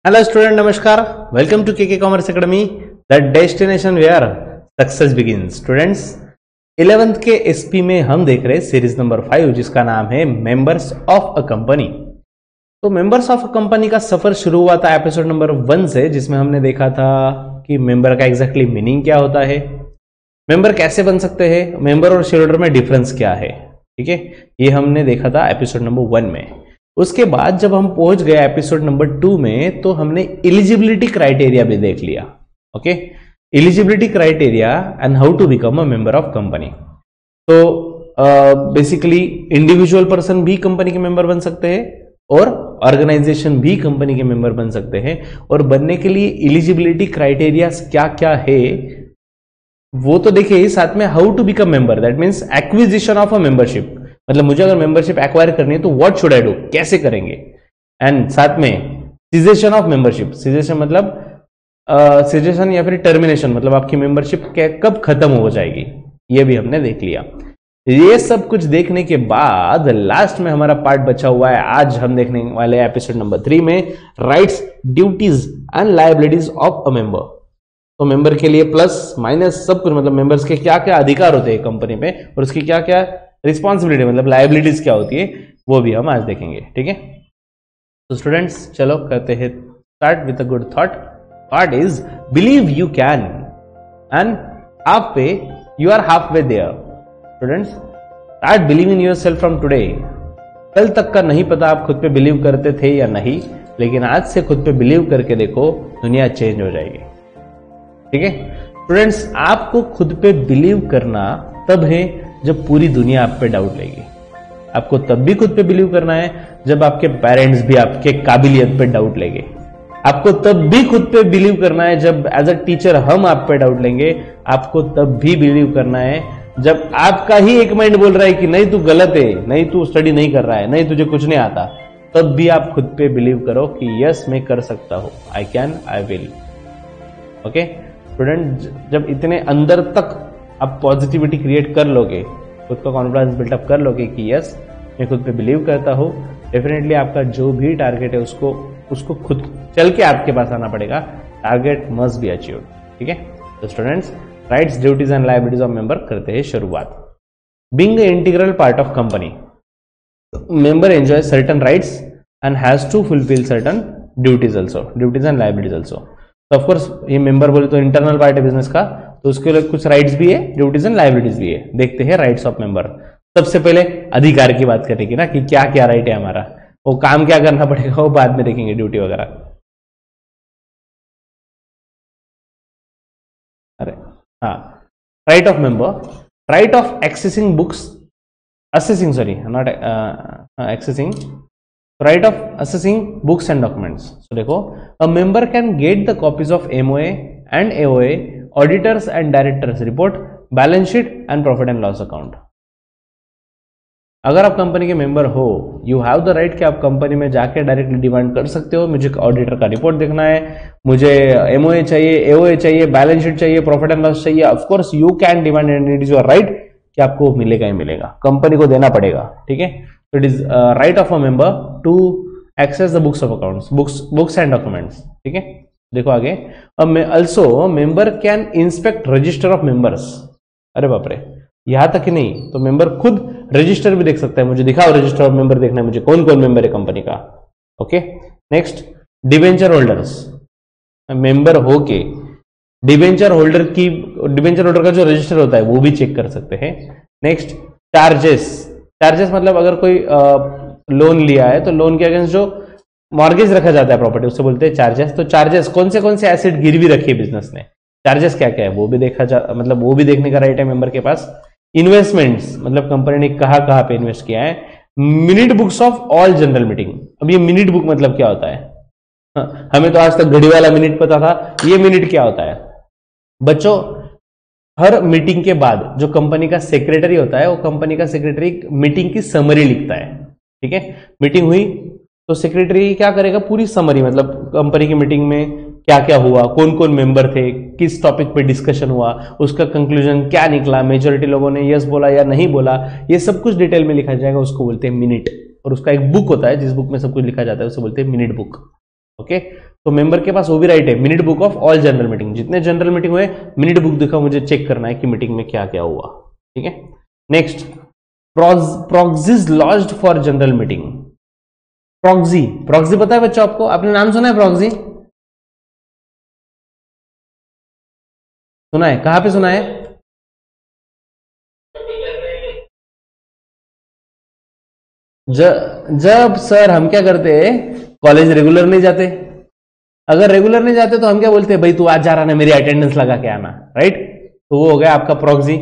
Hello student, नमस्कार। Welcome to KK commerce academy, the destination where success begins. Students, 11th के SP में हम देख रहे हैं सीरीज नंबर 5, जिसका नाम है मेंबर्स ऑफ अ कंपनी। तो मेंबर्स ऑफ अ कंपनी का सफर शुरू हुआ था एपिसोड नंबर 1 से, जिसमें हमने देखा था कि मेंबर का एग्जैक्टली मीनिंग क्या होता है, मेंबर कैसे बन सकते हैं, मेंबर और शेयर होल्डर में डिफरेंस क्या है। ठीक है, ये हमने देखा था एपिसोड नंबर 1 में। उसके बाद जब हम पहुंच गए एपिसोड नंबर 2 में, तो हमने एलिजिबिलिटी क्राइटेरिया भी देख लिया। Okay, eligibility criteria and how to become a member of company. तो बेसिकली इंडिविजुअल पर्सन भी कंपनी के मेंबर बन सकते हैं और ऑर्गेनाइजेशन भी कंपनी के मेंबर बन सकते हैं। और बनने के लिए एलिजिबिलिटी क्राइटेरिया क्या क्या है वो तो देखिए, साथ में how to become member, that means acquisition of a membership. मतलब मुझे अगर मेंबरशिप एक्वायर करनी है तो व्हाट शुड आई डू, कैसे करेंगे। एंड साथ में सीजेशन ऑफ मेंबरशिप, सीजेशन मतलब सीजेशन या फिर टर्मिनेशन, मतलब आपकी मेंबरशिप कब खत्म हो जाएगी, ये भी हमने देख लिया। ये सब कुछ देखने के बाद लास्ट में हमारा पार्ट बचा हुआ है। आज हम देखने वाले एपिसोड नंबर 3 में rights, duties and liabilities of a member. तो मेंबर के लिए प्लस माइनस सब कुछ, मतलब मेंबर्स के क्या क्या अधिकार होते हैं कंपनी में और उसकी क्या क्या रिस्पॉन्सिबिलिटी, मतलब लायबिलिटीज क्या होती है, वो भी हम आज देखेंगे। ठीक है, तो स्टूडेंट्स चलो करते हैं start with a good thought. Thought is believe you can and half way you are half way there. Students, start believe in yourself from today. कल तक का नहीं पता आप खुद पे बिलीव करते थे या नहीं, लेकिन आज से खुद पे बिलीव करके देखो, दुनिया चेंज हो जाएगी। ठीक है स्टूडेंट्स, आपको खुद पे बिलीव करना तब है जब पूरी दुनिया आप पे डाउट लेगी। आपको तब भी खुद पे बिलीव करना है जब आपके पेरेंट्स भी आपके काबिलियत पे डाउट लेंगे। आपको तब भी खुद पे बिलीव करना है जब एज अ टीचर हम आप पे डाउट लेंगे। आपको तब भी बिलीव करना है जब आपका ही एक माइंड बोल रहा है कि नहीं तू गलत है, नहीं तू स्टडी नहीं कर रहा है, नहीं तुझे कुछ नहीं आता, तब भी आप खुद पे बिलीव करो कि यस मैं कर सकता हूं, I can, I will. Okay student, जब इतने अंदर तक आप पॉजिटिविटी क्रिएट कर लोगे, खुद का कॉन्फिडेंस बिल्टअप कर लोगे कि यस मैं खुद पे बिलीव करता हूं, डेफिनेटली आपका जो भी टारगेट है उसको खुद चल के आपके पास आना पड़ेगा। Target must be achieved. ठीक है, तो students, rights, duties and liabilities of member करते हैं शुरुआत। Being a integral part of company, member enjoy certain rights and has to fulfil certain duties also, duties and liabilities also. तो of course ये member बोले तो इंटरनल पार्ट है business का, तो उसके लिए कुछ राइट्स भी है, ड्यूटीज एंड लायबिलिटीज भी है। देखते हैं राइट्स ऑफ मेंबर। सबसे पहले अधिकार की बात करेंगे ना, कि क्या क्या राइट है हमारा, वो काम क्या करना पड़ेगा वो बाद में देखेंगे, ड्यूटी वगैरह। अरे हाँ, right of member, right of accessing books, assessing, sorry not accessing, right of assessing books and documents. So देखो, a member can get the copies of MOA and AOA, auditors and directors report, balance sheet and profit and loss account. अगर आप company के member हो, you have the right कि आप company में जाके directly demand कर सकते हो, मुझे ऑडिटर का रिपोर्ट देखना है, मुझे एमओए चाहिए, एओए चाहिए, बैलेंस शीट चाहिए, प्रॉफिट एंड लॉस चाहिए। Of course you can demand and it is your right कि आपको मिलेगा ही मिलेगा, कंपनी को देना पड़ेगा। ठीक है, so it is right of a member to access the books of accounts, books and documents. ठीक है, देखो आगे, also member can inspect register of members। अरे बाप रे, यहां तक ही नहीं, तो मेंबर खुद रजिस्टर भी देख सकता है, मुझे दिखाओ रजिस्टर ऑफ मेंबर, देखना है मुझे कौन कौन मेंबर है कंपनी का। Okay next, debenture holders, member हो के डिबेंचर होल्डर का जो रजिस्टर होता है वो भी चेक कर सकते हैं। नेक्स्ट, चार्जेस मतलब अगर कोई लोन लिया है तो लोन के अगेंस्ट जो मॉर्गेज रखा जाता है प्रॉपर्टी, उससे बोलते हैं चार्जेस। तो चार्जेस कौन से एसेट गिरवी रखी है बिजनेस ने, चार्जेस क्या क्या है वो भी मतलब वो भी देखने का राइट है मेंबर के पास। इन्वेस्टमेंट्स, मतलब कंपनी ने कहां कहां पे इन्वेस्ट किया है। Minute books of all general meeting. अब ये मिनट बुक मतलब क्या होता है, हमें तो आज तक घड़ी वाला मिनट पता था, ये मिनट क्या होता है बच्चों। हर मीटिंग के बाद जो कंपनी का सेक्रेटरी होता है, वो कंपनी का सेक्रेटरी मीटिंग की समरी लिखता है। ठीक है, मीटिंग हुई तो सेक्रेटरी क्या करेगा, पूरी समरी, मतलब कंपनी की मीटिंग में क्या क्या हुआ, कौन कौन मेंबर थे, किस टॉपिक पे डिस्कशन हुआ, उसका कंक्लूजन क्या निकला, मेजोरिटी लोगों ने यस बोला या नहीं बोला, ये सब कुछ डिटेल में लिखा जाएगा, उसको बोलते हैं मिनट। और उसका एक बुक होता है जिस बुक में सब कुछ लिखा जाता है, उसे बोलते हैं मिनट बुक। ओके, तो मेंबर के पास वो भी राइट है, minute book of all general meeting, जितने जनरल मीटिंग हुए मिनट बुक दिखा, मुझे चेक करना है कि मीटिंग में क्या क्या हुआ। ठीक है, next, proxies lodged for general meeting. Proxy, proxy पता है बच्चों आपको, आपने नाम सुना है प्रॉक्सी? सुना है, कहां पे सुना है? जब सर हम क्या करते हैं, कॉलेज रेगुलर नहीं जाते, अगर रेगुलर नहीं जाते तो हम क्या बोलते हैं, भाई तू आज जा रहा ना, मेरी अटेंडेंस लगा के आना, राइट? तो वो हो गया आपका प्रॉक्सी।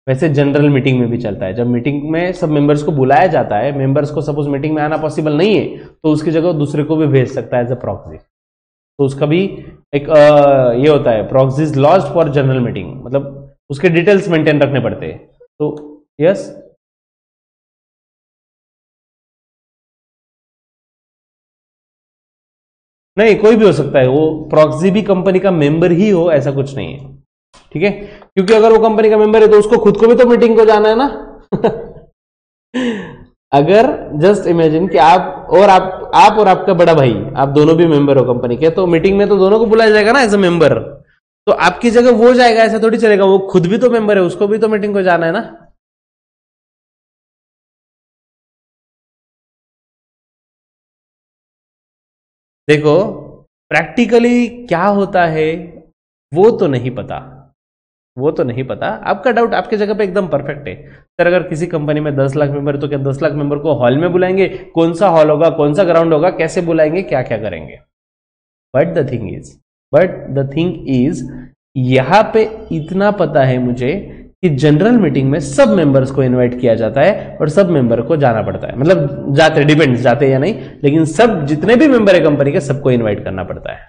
वैसे जनरल मीटिंग में भी चलता है, जब मीटिंग में सब मेंबर्स को बुलाया जाता है, मेंबर्स को सपोज मीटिंग में आना पॉसिबल नहीं है तो उसकी जगह दूसरे को भी भेज सकता है एज अ प्रॉक्सी, तो उसका भी एक ये होता है, proxies lodged for general meeting, मतलब उसके डिटेल्स मेंटेन रखने पड़ते हैं। तो यस, नहीं कोई भी हो सकता है, वो प्रॉक्सी भी कंपनी का मेंबर ही हो ऐसा कुछ नहीं है। ठीक है, क्योंकि अगर वो कंपनी का मेंबर है तो उसको खुद को भी तो मीटिंग को जाना है ना। अगर जस्ट इमेजिन कि आप और आपका बड़ा भाई, आप दोनों भी मेंबर हो कंपनी के, तो मीटिंग में तो दोनों को बुलाया जाएगा ना एज अ मेंबर, तो आपकी जगह वो जाएगा ऐसा थोड़ी चलेगा, वो खुद भी तो मेंबर है, उसको भी तो मीटिंग को जाना है ना। देखो प्रैक्टिकली क्या होता है वो तो नहीं पता, वो तो नहीं पता। आपका डाउट आपके जगह पे एकदम परफेक्ट है सर। अगर किसी कंपनी में 10 लाख मेंबर, तो क्या 10 लाख मेंबर को हॉल में बुलाएंगे? कौन सा हॉल होगा, कौन सा ग्राउंड होगा, कैसे बुलाएंगे, क्या क्या करेंगे? बट द थिंग इज यहां पे इतना पता है मुझे कि जनरल मीटिंग में सब मेंबर्स को इनवाइट किया जाता है और सब मेंबर को जाना पड़ता है, मतलब जाते, डिपेंड्स जाते या नहीं, लेकिन सब जितने भी मेंबर है कंपनी के सबको इनवाइट करना पड़ता है।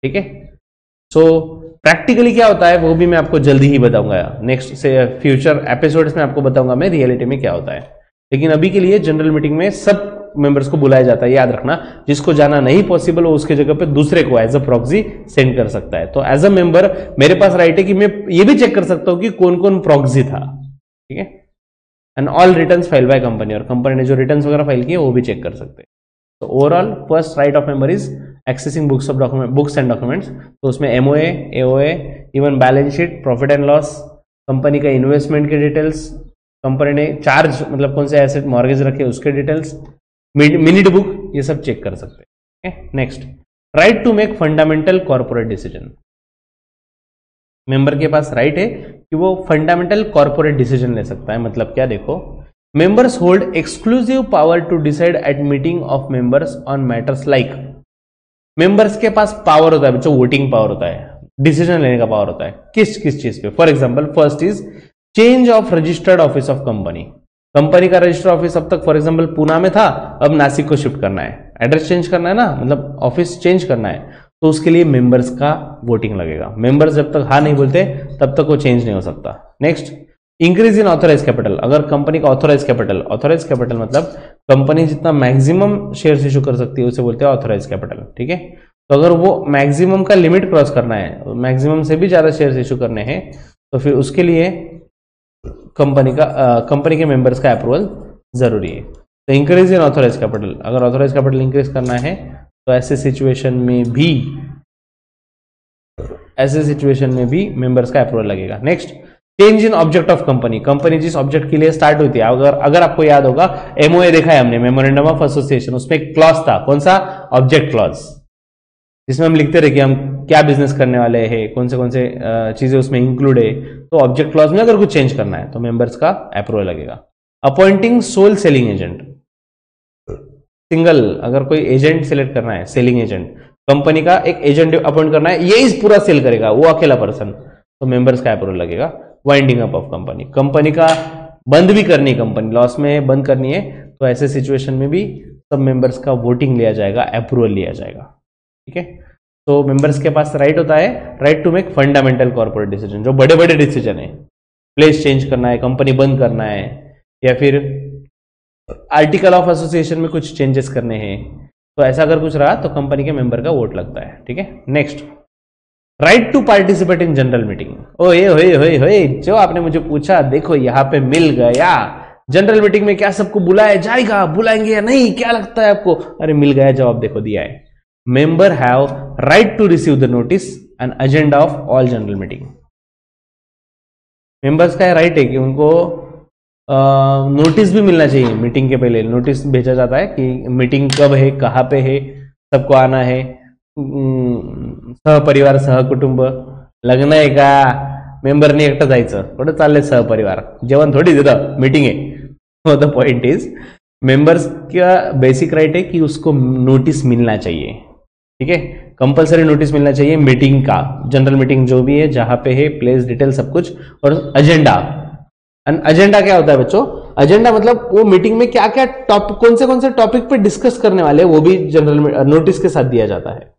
ठीक है, सो प्रैक्टिकली क्या होता है वो भी मैं आपको जल्दी ही बताऊंगा, नेक्स्ट से फ्यूचर एपिसोड्स में आपको बताऊंगा मैं रियलिटी में क्या होता है। लेकिन अभी के लिए जनरल मीटिंग में सब मेंबर्स को बुलाया जाता है, याद रखना। जिसको जाना नहीं पॉसिबल हो उसके जगह पे दूसरे को एज अ प्रॉक्सी सेंड कर सकता है। तो एज अ मेंबर मेरे पास राइट है कि मैं ये भी चेक कर सकता हूं कि कौन कौन प्रॉक्सी था। ठीक है, and all returns file by company, और कंपनी ने जो रिटर्न्स वगैरह फाइल किए वो भी चेक कर सकते हैं। तो overall first right of member is accessing books of document, books and documents. तो उसमें MOA, AOA, even balance sheet, profit and loss, company का इन्वेस्टमेंट के डिटेल्स, कंपनी ने चार्ज मतलब कौन से एसेट मॉर्गेज रखे उसके डिटेल्स, मिनट बुक, ये सब चेक कर सकते हैं। Next, right to make fundamental corporate decision. Member के पास राइट है कि वो फंडामेंटल कॉर्पोरेट डिसीजन ले सकता है। मतलब क्या, देखो, members hold exclusive power to decide at meeting of members on matters like. Members के पास पावर होता है बच्चों, वोटिंग पावर होता है, डिसीजन लेने का पावर होता है। किस किस चीज पे? For example, first is change of registered office of company. Company का रजिस्टर्ड ऑफिस अब तक फॉर एग्जांपल पूना में था, अब नासिक को शिफ्ट करना है, एड्रेस चेंज करना है ना, मतलब ऑफिस चेंज करना है, तो उसके लिए मेंबर्स का वोटिंग लगेगा। मेंबर्स जब तक हाँ नहीं बोलते तब तक वो चेंज नहीं हो सकता। Next, increase in authorise capital. अगर कंपनी का ऑथोराइज कैपिटल मतलब कंपनी जितना मैक्सिमम शेयर्स इशू कर सकती है उसे बोलते हैं ऑथोराइज कैपिटल। ठीक है, तो अगर वो मैक्सिमम का लिमिट क्रॉस करना है, मैक्सिमम से भी ज्यादा शेयर्स इशू करने हैं, तो फिर उसके लिए कंपनी के मेंबर्स का अप्रूवल जरूरी है। तो इंक्रीज इन ऑथोराइज कैपिटल, अगर ऑथोराइज कैपिटल इंक्रीज करना है तो ऐसे सिचुएशन में भी मेंबर्स का अप्रूवल लगेगा। Next, change in object of company. Company जिस ऑब्जेक्ट के लिए स्टार्ट हुई थी, अगर आपको याद होगा, एमओए देखा है हमने, मेमोरेंडम ऑफ एसोसिएशन, उसमें एक क्लॉज था, कौन सा? ऑब्जेक्ट क्लॉज, जिसमें हम लिखते रहे कि हम क्या बिजनेस करने वाले हैं, कौन से चीजें उसमें इंक्लूड है। तो ऑब्जेक्ट क्लॉज में अगर कुछ चेंज करना है तो मेंबर्स का अप्रूवल लगेगा। Appointing sole selling agent, single अगर कोई एजेंट सिलेक्ट करना है, सेलिंग एजेंट, कंपनी का एक एजेंट अपॉइंट करना है, ये इस पूरा सेल करेगा, वो अकेला पर्सन, तो मेंबर्स का अप्रूवल लगेगा। वाइंडिंग अप ऑफ कंपनी का बंद भी करनी, कंपनी लॉस में बंद करनी है, तो ऐसे सिचुएशन में भी सब मेंबर्स का वोटिंग लिया जाएगा, अप्रूवल लिया जाएगा। ठीक है, तो मेंबर्स के पास राइट होता है, right to make fundamental corporate decision, जो बड़े बड़े डिसीजन है, प्लेस चेंज करना है, कंपनी बंद करना है, या फिर आर्टिकल ऑफ एसोसिएशन में कुछ चेंजेस करने हैं, तो ऐसा अगर कुछ रहा तो कंपनी के मेंबर का वोट लगता है। ठीक है, next, right to participate in general meeting. ओए जो आपने मुझे पूछा, देखो यहां पे मिल गया। जनरल मीटिंग में क्या सबको बुलाया जाएगा, बुलाएंगे या नहीं, क्या लगता है आपको? अरे मिल गया, जवाब देखो दिया है। Member have right to receive the notice and agenda of all general meeting. Members का राइट है कि उनको नोटिस भी मिलना चाहिए। मीटिंग के पहले नोटिस भेजा जाता है कि मीटिंग कब है, कहाँ पे है, सबको आना है, सहपरिवार सहकुटुंब लग्न आहे का, मेंबरने एकटं जायचं, कुठं चाललंय सहपरिवार, जेवण थोडी देतं, मीटिंग है। द पॉइंट इज मेंबर्स का बेसिक राइट है कि उसको नोटिस मिलना चाहिए, ठीक है, कंपलसरी नोटिस मिलना चाहिए मीटिंग का, जनरल मीटिंग जो भी है, जहां पे है, प्लेस डिटेल सब कुछ, और एजेंडा। एजेंडा क्या होता है बच्चों? एजेंडा मतलब वो मीटिंग में क्या क्या टॉपिक, कौन से टॉपिक पे डिस्कस करने वाले, वो भी जनरल नोटिस के साथ दिया जाता है।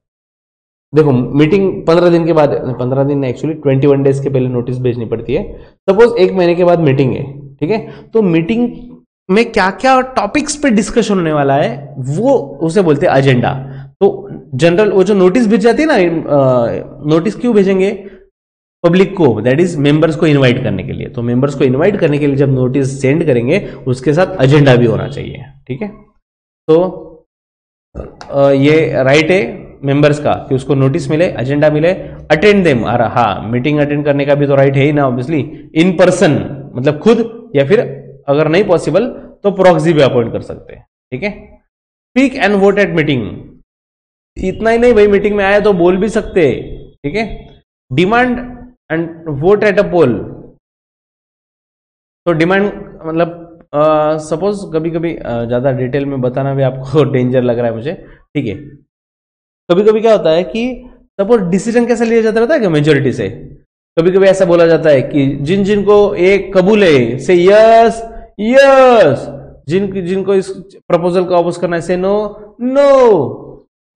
देखो मीटिंग 15 दिन के बाद, 15 दिन एक्चुअली 21 डेज के पहले नोटिस भेजनी पड़ती है। सपोज 1 महीने के बाद मीटिंग है, ठीक है, तो मीटिंग में क्या क्या टॉपिक्स पे डिस्कशन होने वाला है वो उसे बोलते हैं एजेंडा। तो जनरल वो जो नोटिस भेज जाती है ना, नोटिस क्यों भेजेंगे पब्लिक को, दैट इज मेंबर्स को इनवाइट करने के लिए। तो मेंबर्स को इनवाइट करने के लिए जब नोटिस सेंड करेंगे उसके साथ एजेंडा भी होना चाहिए, ठीक है। तो ये राइट है मेंबर्स का कि उसको नोटिस मिले, एजेंडा मिले, अटेंड देम। और हाँ, मीटिंग अटेंड करने का भी तो राइट है ही ना ऑब्वियसली, इन पर्सन मतलब खुद, या फिर अगर नहीं पॉसिबल तो प्रॉक्सी भी अपॉइंट कर सकते हैं, ठीक है। Speak and vote eight meeting, इतना ही नहीं भाई, मीटिंग में आए तो बोल भी सकते हैं, ठीक है। Demand and vote at a poll, तो डिमांड मतलब सपोज कभी कभी ज्यादा डिटेल में बताना भी आपको डेंजर लग रहा है मुझे, ठीक है। कभी कभी क्या होता है कि सपोज डिसीजन कैसे लिया जाता रहता है कि मेजोरिटी से, कभी कभी ऐसा बोला जाता है कि जिन जिनको एक कबूल है से यस यस, जिनको इस प्रपोजल को अपोज करना है से नो नो,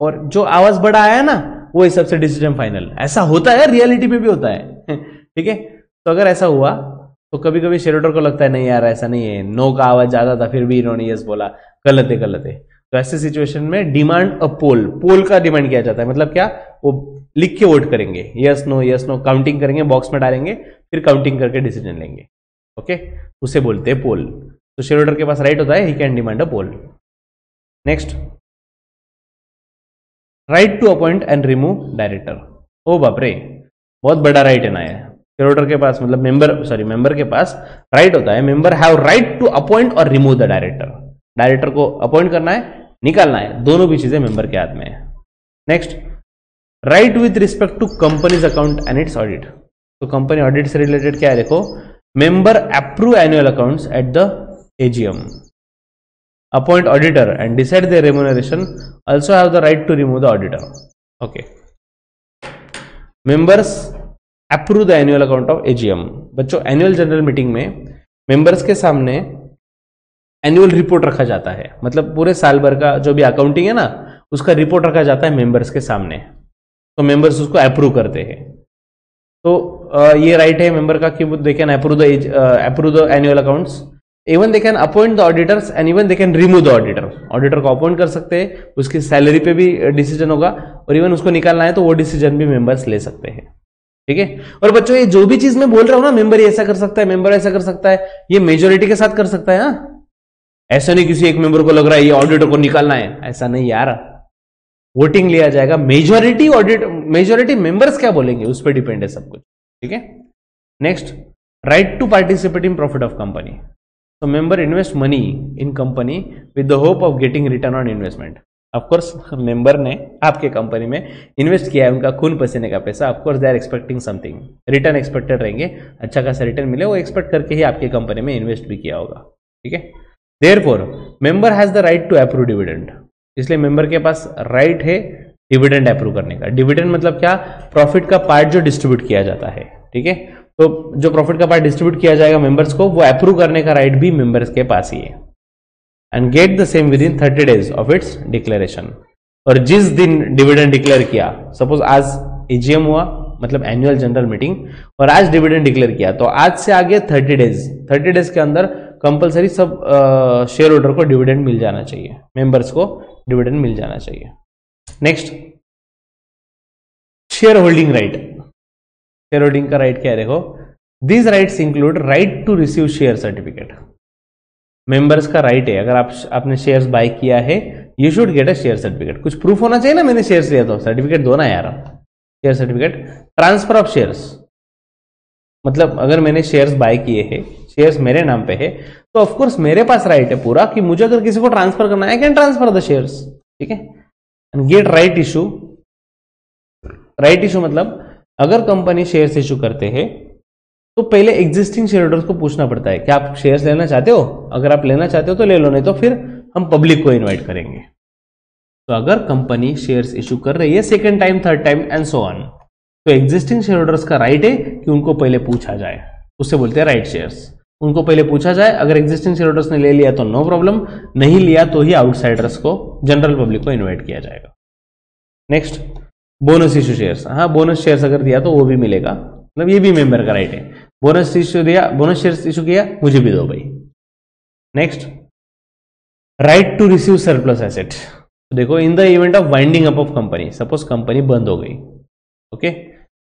और जो आवाज बड़ा आया ना वो हिसाब से डिसीजन फाइनल। ऐसा होता है, रियलिटी में भी होता है, ठीक है। तो अगर ऐसा हुआ तो कभी कभी शेयर होल्डर को लगता है नहीं यार ऐसा नहीं है, नो का आवाज ज्यादा था फिर भी इन्होंने यस बोला, गलत है गलत है। तो ऐसे सिचुएशन में डिमांड अ पोल, पोल का डिमांड किया जाता है, मतलब क्या, वो लिख के वोट करेंगे, यस नो काउंटिंग करेंगे, बॉक्स में डालेंगे, फिर काउंटिंग करके डिसीजन लेंगे, ओके, उसे बोलते हैं पोल। तो शेयर होल्डर के पास राइट होता है, he can demand a poll. Next, right to appoint and remove director. ओ बाप रे, बहुत बड़ा राइट है ना ये। शेयर होल्डर के पास मतलब मेंबर के पास राइट होता है, member have right to appoint और रिमूव द डायरेक्टर। डायरेक्टर को अपॉइंट करना है, निकालना है, दोनों भी चीजें मेंबर के हाथ में है। Next, right with respect to companies account and its audit. तो कंपनी ऑडिट से रिलेटेड क्या है देखो, member approve annual accounts at the AGM, appoint auditor and decide their remuneration, also have the right to remove the auditor. Okay, members approve the annual account of AGM। बच्चों annual general meeting में members के सामने annual report रखा जाता है, मतलब पूरे साल भर का जो भी अकाउंटिंग है ना उसका रिपोर्ट रखा जाता है मेंबर्स के सामने, तो मेंबर्स उसको अप्रूव करते हैं। तो ये राइट है मेंबर का कि they can approve the annual accounts, even they can appoint the auditors and even they can remove the auditor. Auditor को अपॉइंट कर सकते हैं, उसकी सैलरी पे भी डिसीजन होगा, और इवन उसको निकालना है तो वो डिसीजन भी मेंबर्स ले सकते हैं, ठीक है। और बच्चों ये जो भी चीज मैं बोल रहा हूं ना, मेंबर ऐसा कर सकता है, मेंबर ऐसा कर सकता है, ये मेजोरिटी के साथ कर सकता है। हाँ, ऐसा नहीं किसी एक मेंबर को लग रहा है ये ऑडिटर को निकालना है, ऐसा नहीं यार, वोटिंग लिया जाएगा, मेजोरिटी मेंबर्स क्या बोलेंगे उस पर डिपेंड है सब कुछ, ठीक है। Next, right to participate in profit of company. तो member invest money in company with the hope of getting return on investment. Of course member ने आपके कंपनी में इन्वेस्ट किया है, उनका खून पसीने का पैसा, of course they are expecting something, return expected रहेंगे, अच्छा खासा रिटर्न मिले, वो एक्सपेक्ट करके ही आपके कंपनी में इन्वेस्ट भी किया होगा, ठीक है। Therefore member has the right to approve dividend, इसलिए मेंबर के पास राइट है डिविडेंड अप्रूव करने का। डिविडेंड मतलब क्या, प्रॉफिट का पार्ट जो डिस्ट्रीब्यूट किया जाता है, ठीक है। तो जो प्रॉफिट का पार्ट डिस्ट्रीब्यूट किया जाएगा मेंबर्स को, वो अप्रूव करने का राइट भी मेंबर्स के पास ही है। And get the same with in 30 days of its declaration. और जिस दिन डिविडेंड डिक्लेयर किया, सपोज आज एजीएम हुआ मतलब एनुअल जनरल मीटिंग, और आज डिविडेंड डिक्लेयर किया, तो आज से आगे 30 डेज के अंदर कंपलसरी सब शेयर होल्डर को डिविडेंड मिल जाना चाहिए, मेंबर्स को डिविडेंड मिल जाना चाहिए। Next, share holding right. Share holding का राइट क्या है देखो, these rights include right to receive share certificate. Members का राइट है, अगर आपने शेयर्स बाय किया है you should get a share certificate. कुछ प्रूफ होना चाहिए ना, मैंने शेयर्स लिया तो सर्टिफिकेट दो ना यार, share certificate. Transfer of shares मतलब अगर मैंने शेयर्स बाय किए हैं, शेयर्स मेरे नाम पे है, तो ऑफकोर्स मेरे पास राइट है पूरा कि मुझे अगर किसी को ट्रांसफर करना है, I can transfer the shares, ठीक है। Get right issue. Right issue मतलब अगर कंपनी शेयर्स इशू करते हैं तो पहले एग्जिस्टिंग शेयर होल्डर्स को पूछना पड़ता है कि आप शेयर्स लेना चाहते हो, अगर आप लेना चाहते हो तो ले लो, नहीं तो फिर हम पब्लिक को इन्वाइट करेंगे। तो अगर कंपनी शेयर्स इशू कर रही है second time, third time and so on, तो एग्जिस्टिंग शेयर होल्डर्स का राइट है कि उनको पहले पूछा जाए, उससे बोलते हैं राइट शेयर्स। उनको पहले पूछा जाए, अगर एग्जिस्टिंग शेयर होल्डर्स ने ले लिया तो नो प्रॉब्लम, नहीं लिया तो ही आउटसाइडर्स को, जनरल पब्लिक को इन्वाइट किया जाएगा। Next, bonus issue shares. हाँ, बोनस शेयर्स अगर दिया तो वो भी मिलेगा, मतलब ये भी मेंबर का राइट है। बोनस इशू दिया, बोनस शेयर्स इशू किया, मुझे भी दो भाई। Next, right to receive surplus asset. देखो, in the event of winding up of company, suppose company बंद हो गई, ओके,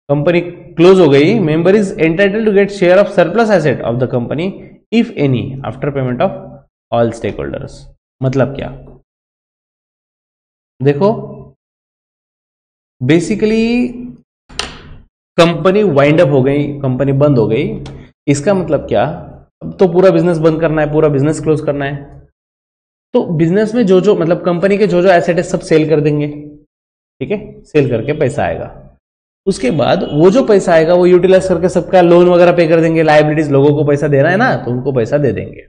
कंपनी क्लोज हो गई, member is entitled to get share of surplus asset of the company if any after payment of all stakeholders. मतलब क्या, देखो basically company wind up हो गई, कंपनी बंद हो गई, इसका मतलब क्या, अब तो पूरा बिजनेस बंद करना है, पूरा बिजनेस क्लोज करना है, तो बिजनेस में जो जो मतलब कंपनी के जो जो एसेट है सब सेल कर देंगे, ठीक है, सेल करके पैसा आएगा। उसके बाद वो जो पैसा आएगा वो यूटिलाइज करके सबका लोन वगैरह पे कर देंगे, लायबिलिटीज, लोगों को पैसा देना है ना, तो उनको पैसा दे देंगे।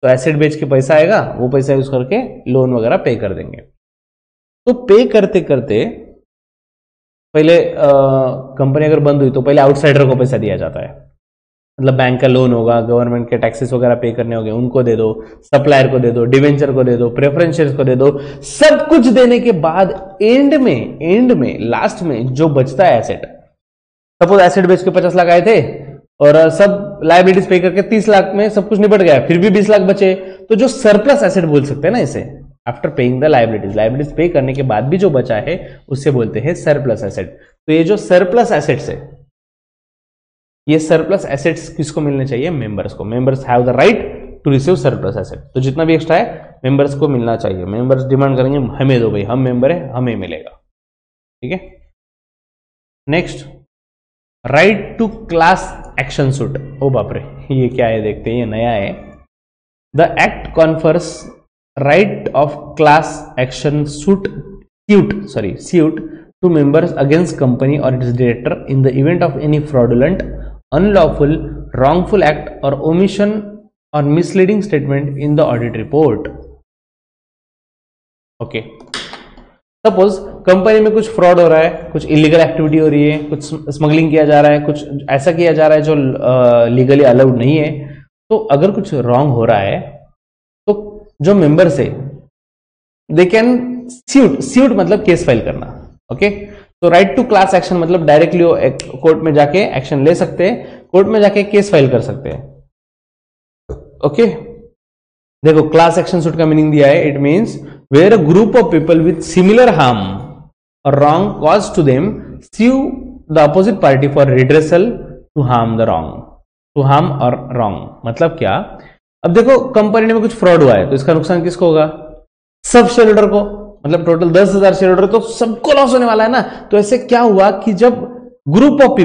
तो एसेट बेच के पैसा आएगा, वो पैसा यूज करके लोन वगैरह पे कर देंगे। तो पे करते करते पहले कंपनी अगर बंद हुई तो पहले आउटसाइडर को पैसा दिया जाता है, मतलब बैंक का लोन होगा, गवर्नमेंट के टैक्सेस वगैरह पे करने होंगे, उनको दे दो, सप्लायर को दे दो, डिवेंचर को दे दो, प्रेफरेंस शेयर्स को दे दो। सब कुछ देने के बाद एंड में लास्ट में जो बचता है एसेट, सपोज एसेट बेच के 50 लाख आए थे और सब लायबिलिटीज पे करके 30 लाख में सब कुछ निपट गया, फिर भी 20 लाख बचे, तो जो सरप्लस एसेट बोल सकते हैं ना इसे, आफ्टर पेइंग द लायबिलिटीज पे करने के बाद भी जो बचा है उससे बोलते हैं सरप्लस एसेट। तो ये जो सरप्लस एसेट्स है, ये सरप्लस एसेट्स किसको मिलने चाहिए, मेंबर्स को। Members have the right to receive surplus asset, तो जितना भी एक्स्ट्रा है मेंबर्स को मिलना चाहिए। मेंबर्स डिमांड करेंगे हमें दो भाई, हम मेंबर है, हमें मिलेगा, ठीक है। Next, right to class action suit. ओ बाप रे, ये क्या है, देखते हैं, ये नया है। The act confers right of class action suit to members against company or its director in the event of any fraudulent, unlawful, wrongful act or omission or misleading statement in the audit report. Okay. Suppose company में कुछ fraud हो रहा है, कुछ illegal activity हो रही है, कुछ स्मगलिंग किया जा रहा है, कुछ ऐसा किया जा रहा है जो लीगली अलाउड नहीं है, तो अगर कुछ रॉन्ग हो रहा है तो जो मेंबर्स है दे कैन स्यूट मतलब केस फाइल करना, ओके। तो राइट टू क्लास एक्शन मतलब डायरेक्टली कोर्ट में जाके एक्शन ले सकते हैं, कोर्ट में जाके केस फाइल कर सकते हैं, ओके। देखो, क्लास एक्शन सूट का मीनिंग दिया है, it means where a group of people with similar harm और wrong cause to them sue the opposite party for redressal to harm the wrong, to harm or wrong। मतलब क्या, अब देखो company में कुछ फ्रॉड हुआ है तो इसका नुकसान किसको होगा, सब शेयर होल्डर को, मतलब टोटल 10,000 शेयर होल्डर, तो सबको लॉस होने वाला है ना। तो ऐसे क्या हुआ कि जब ग्रुप ऑफ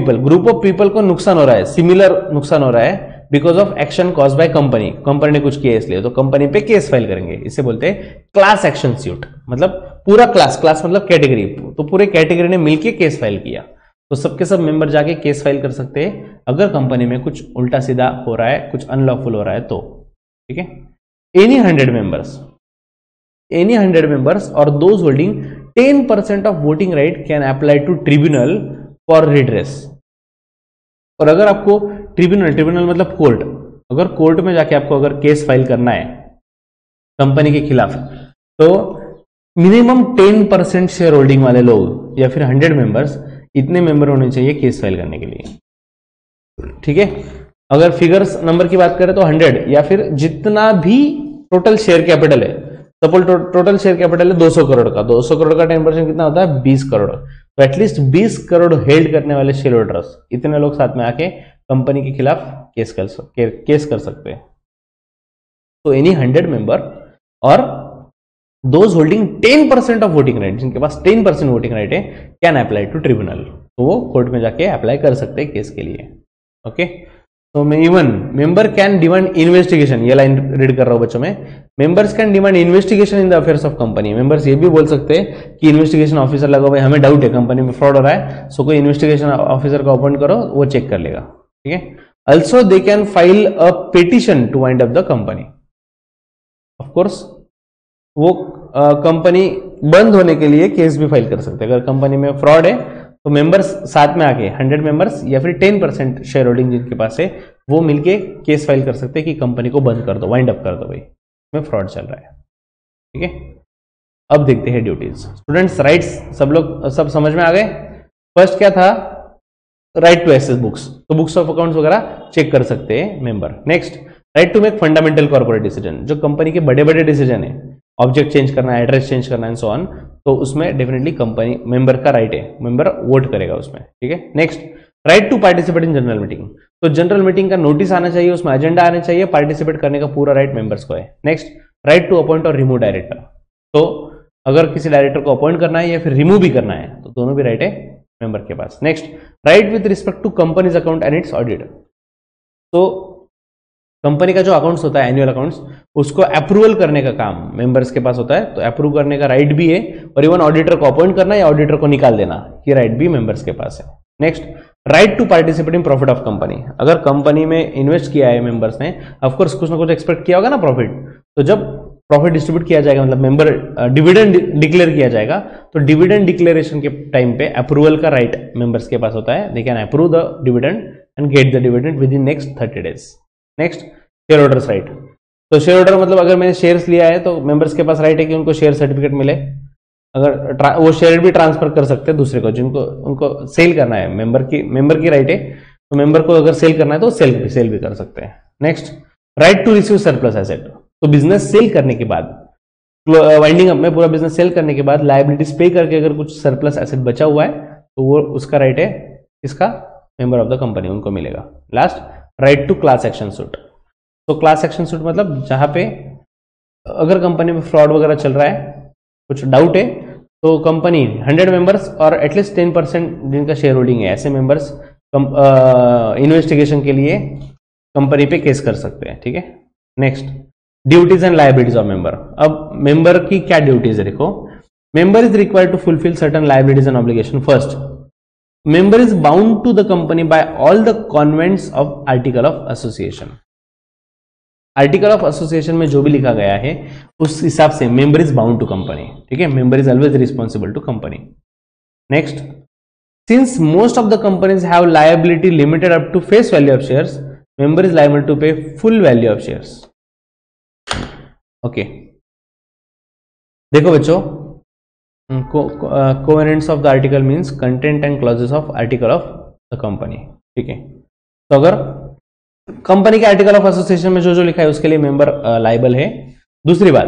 पीपल को नुकसान हो रहा है, सिमिलर नुकसान हो रहा है because of action cause by company ने कुछ किया इसलिए, तो कंपनी पे केस फाइल करेंगे, इसे बोलते हैं क्लास एक्शन सूट। मतलब पूरा क्लास मतलब कैटेगरी, तो पूरे कैटेगरी ने मिलकर केस फाइल किया, तो सबके सब मेंबर जाके केस फाइल कर सकते हैं अगर कंपनी में कुछ उल्टा सीधा हो रहा है, कुछ अनलॉफुल हो रहा है तो, ठीक है। एनी 100 मेंबर्स और those holding 10% of voting right can apply to tribunal for redress. और अगर आपको ट्रिब्यूनल मतलब कोर्ट, अगर कोर्ट में जाके आपको अगर केस फाइल करना है कंपनी के खिलाफ, तो मिनिमम 10% शेयर होल्डिंग वाले लोग या फिर 100 मेंबर्स, इतने मेंबर होने चाहिए केस फाइल करने के लिए, ठीक है। अगर फिगर्स नंबर की बात करें तो 100 या फिर जितना भी टोटल शेयर कैपिटल है, सपोज टोटल शेयर कैपिटल है 200 करोड़ का, 200 करोड़ का 10% कितना होता है 20 करोड़, तो एटलीस्ट 20 करोड़ हेल्ड करने वाले शेयर होल्डर्स, इतने लोग साथ में आके कंपनी के खिलाफ केस कर सकते हैं। तो एनी 100 मेंबर और those holding 10% of voting right, जिनके पास 10% वोटिंग राइट है, कैन अप्लाई टू ट्रिब्यूनल, तो वो कोर्ट में जाके अप्लाई कर सकते हैं केस के लिए। ओके, तो मैं even member can demand investigation, ये लाइन रीड कर रहा हूं बच्चों में, members can demand investigation in the affairs of company. Members ये भी बोल सकते हैं कि इन्वेस्टिगेशन ऑफिसर लगा, भाई हमें डाउट है कंपनी में फ्रॉड हो रहा है, सो कोई इन्वेस्टिगेशन ऑफिसर को अपॉइंट करो, वो चेक कर लेगा। ठीक है, also they can file a petition to wind up the company. Of course वो कंपनी बंद होने के लिए केस भी फाइल कर सकते हैं। अगर कंपनी में फ्रॉड है तो मेंबर्स साथ में आके 100 मेंबर्स या फिर 10% शेयर होल्डिंग जिनके पास है वो मिलके केस फाइल कर सकते हैं कि कंपनी को बंद कर दो, वाइंड अप कर दो, भाई में फ्रॉड चल रहा है। ठीक है, अब देखते हैं ड्यूटीज। स्टूडेंट्स राइट्स सब लोग सब समझ में आ गए। फर्स्ट क्या था, राइट टू एक्सेस बुक्स, तो बुक्स ऑफ अकाउंट्स वगैरह चेक कर सकते हैं member. Next, right to make fundamental corporate decision, जो कंपनी के बड़े बड़े डिसीजन है, ऑब्जेक्ट चेंज करना है, एड्रेस चेंज करना है, सो ऑन, तो उसमें डेफिनेटली कंपनी मेंबर का राइट है, मेंबर वोट करेगा उसमें। ठीक है, next, right to participate in general meeting, तो जनरल मीटिंग का नोटिस आना चाहिए, उसमें एजेंडा आना चाहिए, पार्टिसिपेट करने का पूरा राइट मेंबर्स को है। नेक्स्ट, राइट टू अपॉइंट और रिमूव डायरेक्टर, तो अगर किसी डायरेक्टर को अपॉइंट करना है या फिर रिमूव भी करना है तो दोनों भी राइट है मेंबर के पास। Next, right with respect to companies account and its audit, तो कंपनी का जो अकाउंट्स होता है एनुअल अकाउंट्स, उसको अप्रूवल करने का काम मेंबर्स के पास होता है, तो अप्रूव करने का राइट भी है, और इवन ऑडिटर को अपॉइंट करना या ऑडिटर को निकाल देना, ये राइट भी मेंबर्स के पास है। Next, right to participate in profit of company, अगर कंपनी में इन्वेस्ट किया है मेंबर्स ने, ऑफकोर्स कुछ ना कुछ एक्सपेक्ट किया होगा ना प्रॉफिट, तो जब प्रॉफिट डिस्ट्रीब्यूट किया जाएगा, मतलब मेंबर डिविडेंड डिक्लेयर किया जाएगा, तो डिविडेंड डिक्लेरेशन के टाइम पे अप्रूवल का राइट मेंबर्स के पास होता है, दे can approve the dividend and get the dividend with in next 30 days. Next, share holders right, तो शेयर होल्डर मतलब अगर मैंने शेयर्स लिया है तो मेंबर्स के पास राइट है कि उनको शेयर सर्टिफिकेट मिले, अगर वो शेयर भी ट्रांसफर कर सकते हैं दूसरे को, जिनको उनको सेल करना है, मेंबर की राइट है, तो मेंबर को अगर सेल करना है तो सेल भी कर सकते हैं। Next, right to receive surplus asset, तो बिजनेस सेल करने के बाद, वाइंडिंग अप में पूरा बिजनेस सेल करने के बाद लायबिलिटीज पे करके अगर कुछ सरप्लस एसेट बचा हुआ है तो वो उसका राइट है, इसका मेंबर ऑफ द कंपनी उनको मिलेगा। Last, right to class action suit, तो क्लास एक्शन सूट मतलब जहां पे अगर कंपनी में फ्रॉड वगैरह चल रहा है, कुछ डाउट है, तो कंपनी 100 मेंबर्स और एटलीस्ट 10% जिनका शेयर होल्डिंग है, ऐसे मेंबर्स इन्वेस्टिगेशन के लिए कंपनी पे केस कर सकते हैं। ठीक है, next, duties and liabilities of member, अब मेंबर की क्या ड्यूटीज है, देखो, member is required to fulfil certain liabilities and obligation. First, member is bound to the company by all the covenants of article of association. Article of association में जो भी लिखा गया है उस हिसाब से member is bound to company. ठीक है, member is always responsible to company. Next, since most of the companies have liability limited up to face value of shares, member is liable to pay full value of shares. Okay, देखो बच्चों, covenants of the article means content and clauses of article of the company. ठीक है, तो अगर company के article of association में जो जो लिखा है उसके लिए मेंबर लायबल है। दूसरी बात,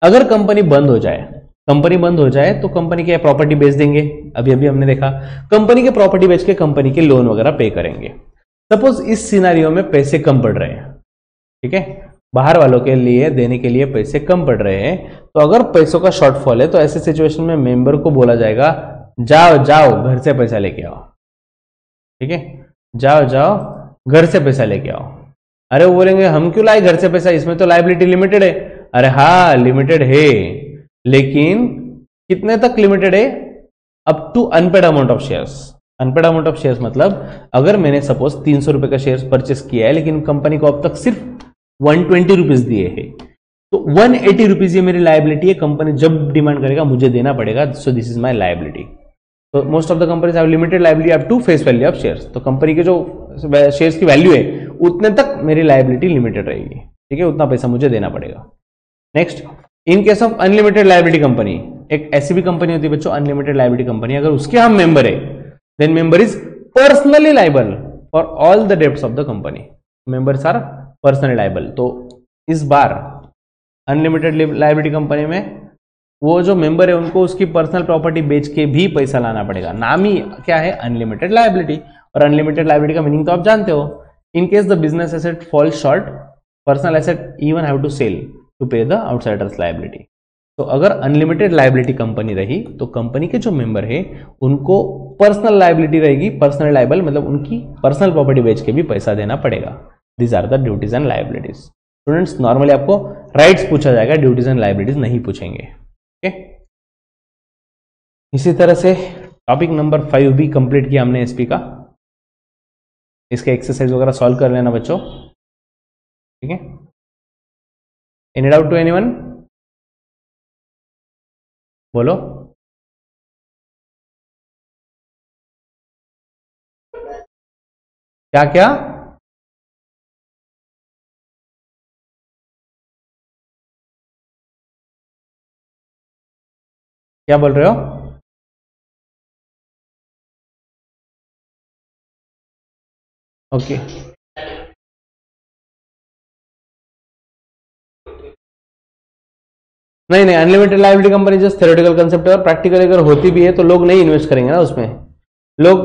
अगर कंपनी बंद हो जाए तो कंपनी के प्रॉपर्टी बेच देंगे, अभी हमने देखा, कंपनी के प्रॉपर्टी बेच के कंपनी के लोन वगैरह पे करेंगे। सपोज इस सिनारियो में पैसे कम पड़ रहे हैं, ठीक है, बाहर वालों के लिए देने के लिए पैसे कम पड़ रहे हैं, तो अगर पैसों का शॉर्टफॉल है तो ऐसे सिचुएशन में मेंबर को बोला जाएगा, जाओ घर से पैसा लेके आओ। ठीक है, जाओ घर से पैसा लेके आओ। अरे वो बोलेंगे हम क्यों लाए घर से पैसा, इसमें तो लायबिलिटी लिमिटेड है। अरे हाँ लिमिटेड है, लेकिन कितने तक लिमिटेड है, up to unpaid amount of shares. Unpaid amount of shares मतलब अगर मैंने सपोज 300 रुपए का शेयर्स परचेस किया है, लेकिन कंपनी को अब तक सिर्फ 120 रुपीज दिए हैं, तो 180 रुपीज ये मेरी लायबिलिटी है, कंपनी जब डिमांड करेगा मुझे देना पड़ेगा, so this is my liability. तो most of the companies have limited liability up to face value of shares, तो कंपनी के जो शेयर्स की वैल्यू है उतने तक मेरी लायबिलिटी लिमिटेड रहेगी। ठीक है, उतना पैसा मुझे देना पड़ेगा। Next, in case of unlimited liability company, एक ऐसी भी कंपनी होती है बच्चों अनलिमिटेड लायबिलिटी कंपनी, अगर उसके हम मेंबर है then member is personally liable for all the debts of the company. Members are personally liable. तो इस बार अनलिमिटेड लायबिलिटी कंपनी में वो जो मेंबर है उनको उसकी पर्सनल प्रॉपर्टी बेच के भी पैसा लाना पड़ेगा। नाम ही क्या है, अनलिमिटेड लायबिलिटी, और अनलिमिटेड लायबिलिटी का मीनिंग तो आप जानते हो। In case the business asset fall short, personal asset even have to sell to pay the outsiders liability. तो अगर अनलिमिटेड लायबिलिटी कंपनी रही तो कंपनी के जो मेंबर है उनको पर्सनल लायबिलिटी रहेगी, पर्सनल लायबल मतलब उनकी पर्सनल प्रॉपर्टी बेच के भी पैसा देना पड़ेगा। These are the duties and liabilities. Students normally आपको राइट्स पूछा जाएगा, ड्यूटीज एंड लायबिलिटीज नहीं पूछेंगे। ओके, इसी तरह से टॉपिक नंबर 5 भी कंप्लीट किया हमने एसपी का। इसके एक्सरसाइज वगैरह सॉल्व कर लेना बच्चों, ठीक है। Any doubt to anyone? बोलो। क्या क्या? क्या बोल रहे हो? ओके, नहीं नहीं, unlimited liability company just theoretical concept है और प्रैक्टिकल अगर होती भी है तो लोग नहीं इन्वेस्ट करेंगे ना उसमें। लोग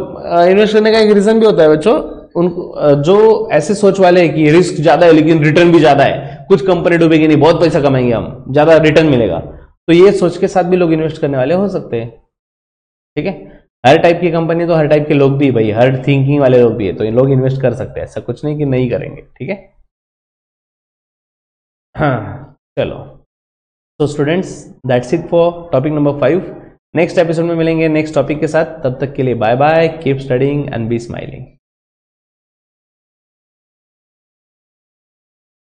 इन्वेस्ट करने का एक रीजन भी होता है बच्चों, उनको जो ऐसे सोच वाले हैं कि रिस्क ज्यादा है लेकिन रिटर्न भी ज्यादा है, कुछ कंपनी डूबेगी नहीं, बहुत पैसा कमाएंगे हम, ज्यादा रिटर्न मिलेगा, तो ये सोच के साथ भी लोग इन्वेस्ट करने वाले हो सकते हैं। ठीक है, हर टाइप की कंपनी तो हर टाइप के लोग भी, भाई हर थिंकिंग वाले लोग भी है, तो ये लोग इन्वेस्ट कर सकते हैं, ऐसा कुछ नहीं कि नहीं करेंगे। ठीक है, हाँ चलो। तो students that's it for topic number 5। Next episode में मिलेंगे नेक्स्ट टॉपिक के साथ, तब तक के लिए bye bye, keep studying and be smiling.